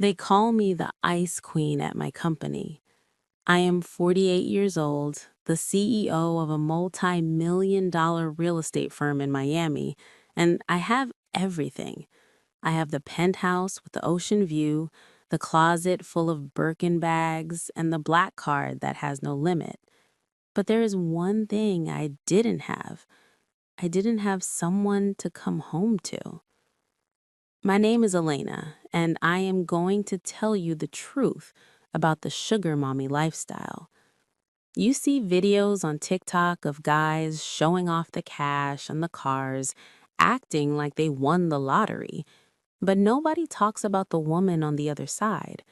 They call me the Ice Queen at my company. I am 48 years old, the CEO of a multi-million-dollar real estate firm in Miami, and I have everything. I have the penthouse with the ocean view, the closet full of Birkin bags, and the black card that has no limit. But there is one thing I didn't have. I didn't have someone to come home to. My name is Elena, and I am going to tell you the truth about the sugar mommy lifestyle. You see videos on TikTok of guys showing off the cash and the cars, acting like they won the lottery. But nobody talks about the woman on the other side.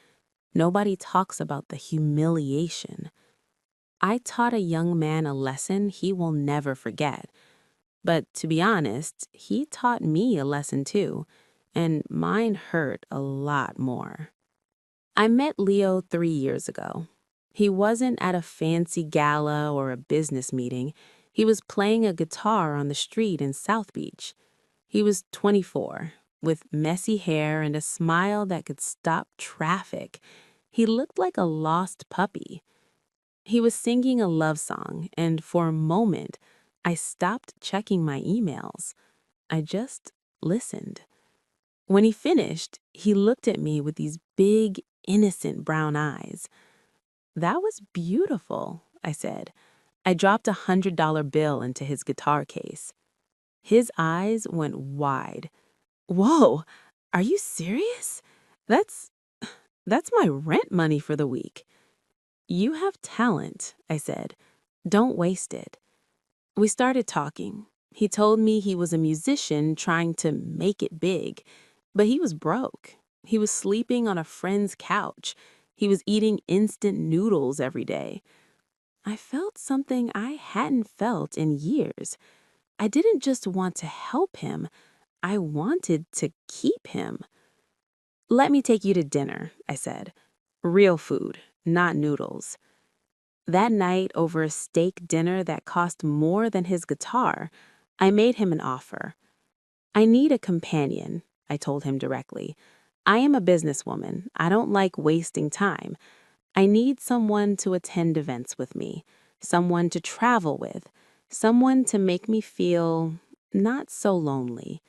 Nobody talks about the humiliation. I taught a young man a lesson he will never forget. But to be honest, he taught me a lesson too, and mine hurt a lot more. I met Leo 3 years ago. He wasn't at a fancy gala or a business meeting. He was playing a guitar on the street in South Beach. He was 24, with messy hair and a smile that could stop traffic. He looked like a lost puppy. He was singing a love song, and for a moment, I stopped checking my emails. I just listened. When he finished, he looked at me with these big, innocent brown eyes. "That was beautiful," I said. I dropped $100 bill into his guitar case. His eyes went wide. "Whoa, are you serious? That's that's my rent money for the week." "You have talent," I said. "Don't waste it." We started talking. He told me he was a musician trying to make it big, but he was broke. He was sleeping on a friend's couch. He was eating instant noodles every day. I felt something I hadn't felt in years. I didn't just want to help him. I wanted to keep him. "Let me take you to dinner," I said. "Real food, not noodles." That night, over a steak dinner that cost more than his guitar, I made him an offer. "I need a companion," I told him directly. "I am a businesswoman. I don't like wasting time. I need someone to attend events with me, someone to travel with, someone to make me feel not so lonely.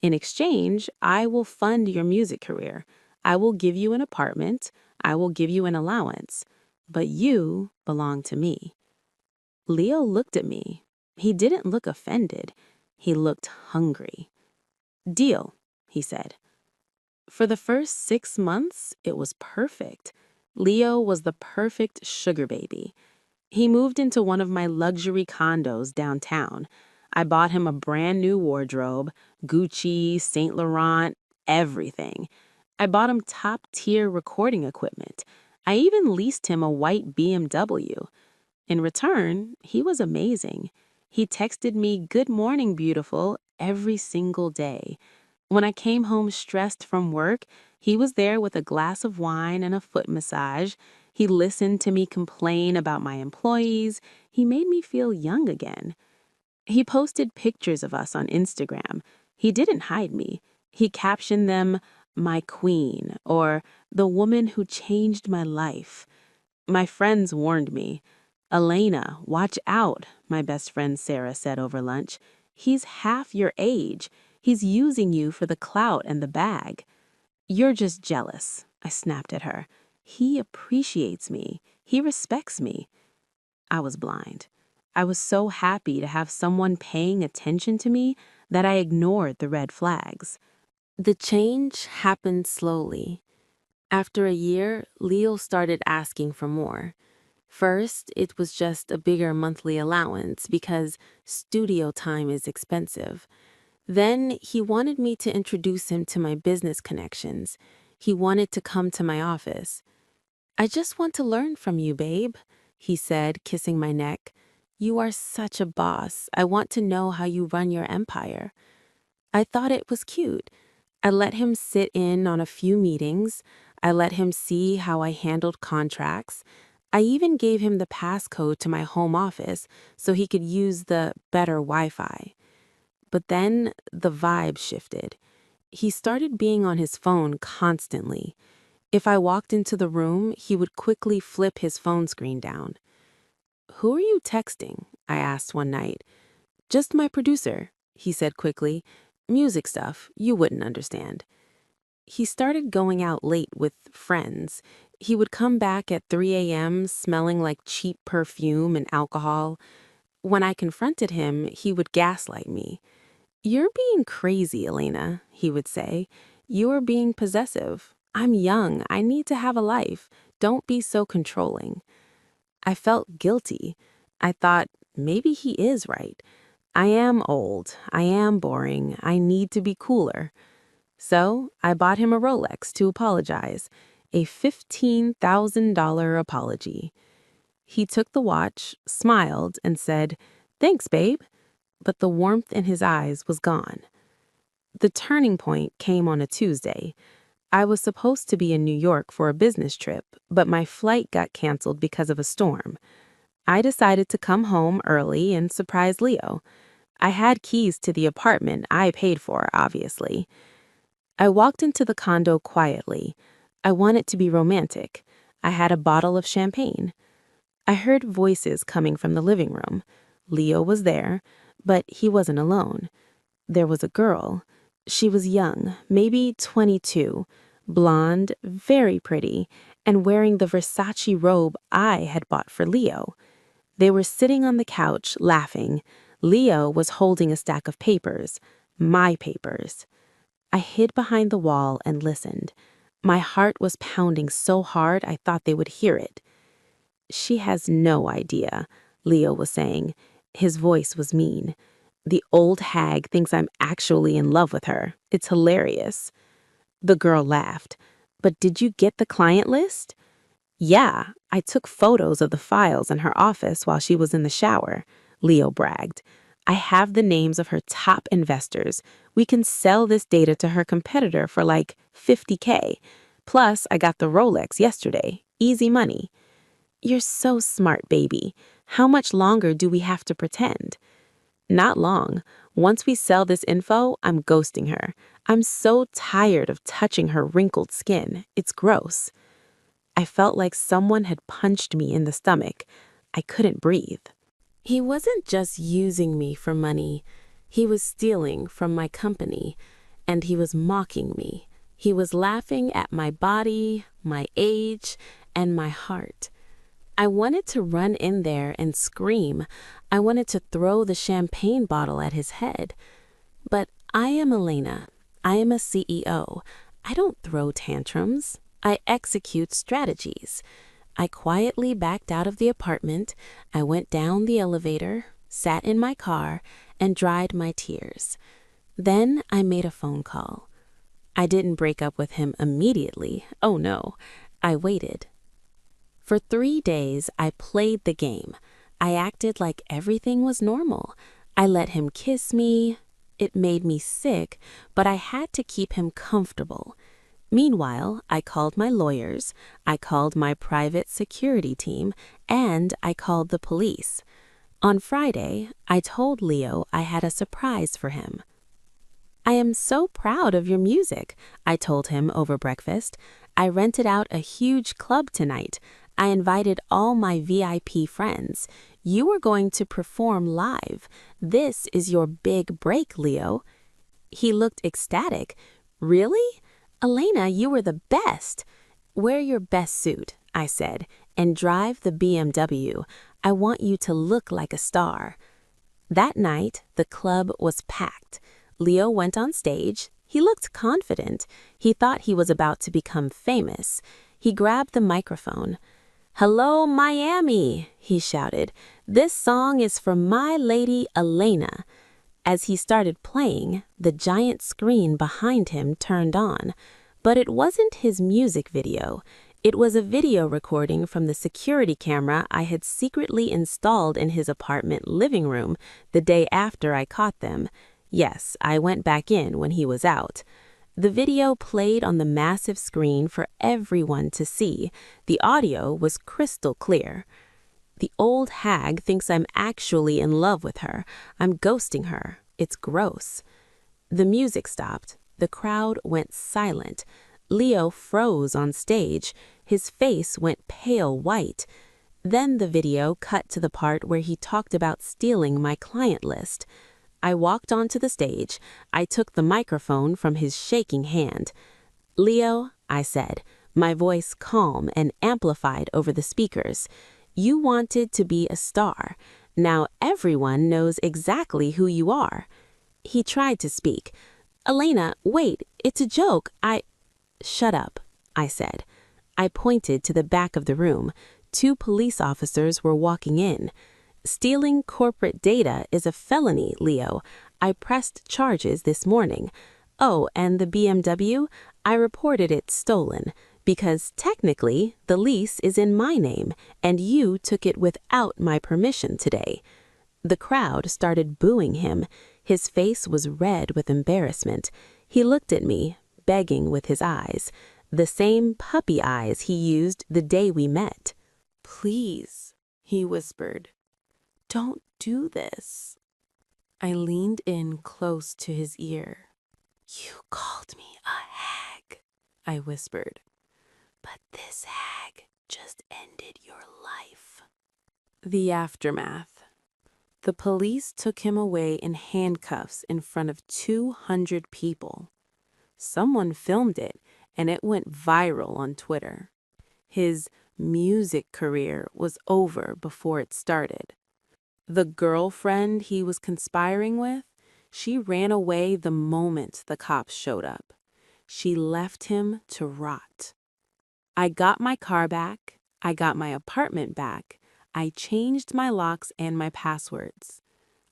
In exchange, I will fund your music career. I will give you an apartment. I will give you an allowance. But you belong to me." Leo looked at me. He didn't look offended. He looked hungry. "Deal," he said. For the first 6 months, it was perfect. Leo was the perfect sugar baby. He moved into one of my luxury condos downtown. I bought him a brand new wardrobe, Gucci, Saint Laurent, everything. I bought him top-tier recording equipment. I even leased him a white BMW. In return, he was amazing. He texted me, "Good morning, beautiful," every single day. When I came home stressed from work, he was there with a glass of wine and a foot massage. He listened to me complain about my employees. He made me feel young again. He posted pictures of us on Instagram. He didn't hide me. He captioned them, "My queen," or "The woman who changed my life." My friends warned me. "Elena, watch out," my best friend Sarah said over lunch. "He's half your age. He's using you for the clout and the bag." "You're just jealous," I snapped at her. "He appreciates me. He respects me." I was blind. I was so happy to have someone paying attention to me that I ignored the red flags. The change happened slowly. After a year, Leo started asking for more. First, it was just a bigger monthly allowance because studio time is expensive. Then he wanted me to introduce him to my business connections. He wanted to come to my office. "I just want to learn from you, babe," he said, kissing my neck. "You are such a boss. I want to know how you run your empire." I thought it was cute. I let him sit in on a few meetings. I let him see how I handled contracts. I even gave him the passcode to my home office so he could use the better Wi-Fi. But then the vibe shifted. He started being on his phone constantly. If I walked into the room, he would quickly flip his phone screen down. "Who are you texting?" I asked one night. "Just my producer," he said quickly. "Music stuff, you wouldn't understand." He started going out late with friends. He would come back at 3 a.m. smelling like cheap perfume and alcohol. When I confronted him, he would gaslight me. "You're being crazy, Elena," he would say. "You're being possessive. I'm young. I need to have a life. Don't be so controlling." I felt guilty. I thought, maybe he is right. I am old. I am boring. I need to be cooler. So I bought him a Rolex to apologize, a $15,000 apology. He took the watch, smiled, and said, "Thanks, babe." But the warmth in his eyes was gone. The turning point came on a Tuesday. I was supposed to be in New York for a business trip, but my flight got canceled because of a storm. I decided to come home early and surprise Leo. I had keys to the apartment I paid for, obviously. I walked into the condo quietly. I wanted to be romantic. I had a bottle of champagne. I heard voices coming from the living room. Leo was there, but he wasn't alone. There was a girl. She was young, maybe 22, blonde, very pretty, and wearing the Versace robe I had bought for Leo. They were sitting on the couch, laughing. Leo was holding a stack of papers, my papers. I hid behind the wall and listened. My heart was pounding so hard I thought they would hear it. "She has no idea," Leo was saying. His voice was mean. "The old hag thinks I'm actually in love with her. It's hilarious." The girl laughed. "But did you get the client list?" "Yeah, I took photos of the files in her office while she was in the shower," Leo bragged. "I have the names of her top investors. We can sell this data to her competitor for like $50K. Plus, I got the Rolex yesterday. Easy money." "You're so smart, baby. How much longer do we have to pretend?" "Not long. Once we sell this info, I'm ghosting her. I'm so tired of touching her wrinkled skin. It's gross." I felt like someone had punched me in the stomach. I couldn't breathe. He wasn't just using me for money. He was stealing from my company, and he was mocking me. He was laughing at my body, my age, and my heart. I wanted to run in there and scream. I wanted to throw the champagne bottle at his head. But I am Elena. I am a CEO. I don't throw tantrums. I execute strategies. I quietly backed out of the apartment. I went down the elevator, sat in my car, and dried my tears. Then I made a phone call. I didn't break up with him immediately. Oh no, I waited. For 3 days, I played the game. I acted like everything was normal. I let him kiss me. It made me sick, but I had to keep him comfortable. Meanwhile, I called my lawyers, I called my private security team, and I called the police. On Friday, I told Leo I had a surprise for him. "I am so proud of your music," I told him over breakfast. "I rented out a huge club tonight. I invited all my VIP friends. You are going to perform live. This is your big break, Leo." He looked ecstatic. "Really? Elena, you were the best." "Wear your best suit," I said, "and drive the BMW. I want you to look like a star." That night, the club was packed. Leo went on stage. He looked confident. He thought he was about to become famous. He grabbed the microphone. "Hello, Miami," he shouted. "This song is for my lady Elena." As he started playing, the giant screen behind him turned on. But it wasn't his music video. It was a video recording from the security camera I had secretly installed in his apartment living room the day after I caught them. Yes, I went back in when he was out. The video played on the massive screen for everyone to see. The audio was crystal clear. "The old hag thinks I'm actually in love with her. I'm ghosting her. It's gross." The music stopped. The crowd went silent. Leo froze on stage. His face went pale white. Then the video cut to the part where he talked about stealing my client list. I walked onto the stage. I took the microphone from his shaking hand. "Leo," I said, my voice calm and amplified over the speakers, "you wanted to be a star. Now everyone knows exactly who you are." He tried to speak. "Elena, wait, it's a joke. "Shut up," I said. I pointed to the back of the room. 2 police officers were walking in. "Stealing corporate data is a felony, Leo. I pressed charges this morning. Oh, and the BMW, I reported it stolen, because technically the lease is in my name, and you took it without my permission today." The crowd started booing him. His face was red with embarrassment. He looked at me, begging with his eyes, the same puppy eyes he used the day we met. "Please," he whispered, "don't do this." I leaned in close to his ear. "You called me a hag," I whispered, "but this hag just ended your life." The aftermath. The police took him away in handcuffs in front of 200 people. Someone filmed it, and it went viral on Twitter. His music career was over before it started. The girlfriend he was conspiring with, she ran away the moment the cops showed up. She left him to rot. I got my car back. I got my apartment back. I changed my locks and my passwords.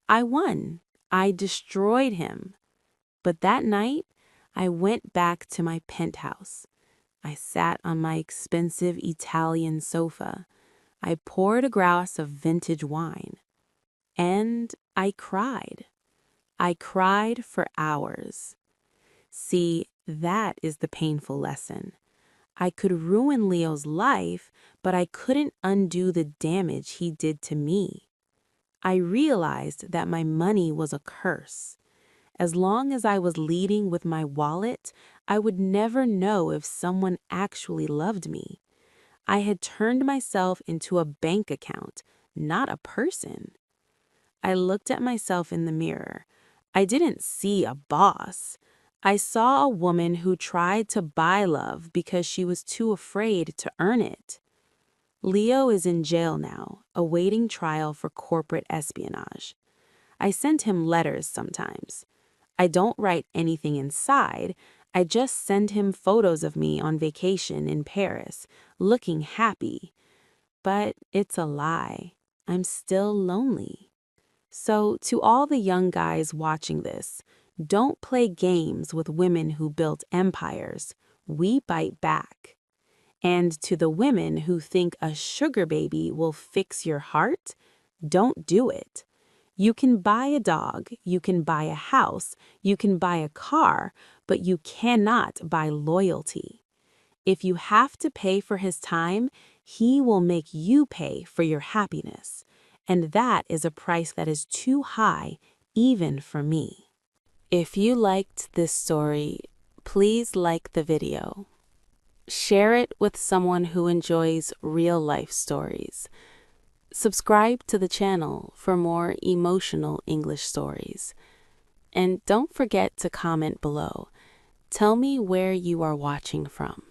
I won. I destroyed him. But that night, I went back to my penthouse. I sat on my expensive Italian sofa. I poured a glass of vintage wine. And I cried. I cried for hours. See, that is the painful lesson. I could ruin Leo's life, but I couldn't undo the damage he did to me. I realized that my money was a curse. As long as I was leading with my wallet, I would never know if someone actually loved me. I had turned myself into a bank account, not a person. I looked at myself in the mirror. I didn't see a boss. I saw a woman who tried to buy love because she was too afraid to earn it. Leo is in jail now, awaiting trial for corporate espionage. I send him letters sometimes. I don't write anything inside. I just send him photos of me on vacation in Paris, looking happy. But it's a lie. I'm still lonely. So, to all the young guys watching this, don't play games with women who built empires. We bite back. And to the women who think a sugar baby will fix your heart, don't do it. You can buy a dog, you can buy a house, you can buy a car, but you cannot buy loyalty. If you have to pay for his time, he will make you pay for your happiness. And that is a price that is too high, even for me. If you liked this story, please like the video. Share it with someone who enjoys real-life stories. Subscribe to the channel for more emotional English stories. And don't forget to comment below. Tell me where you are watching from.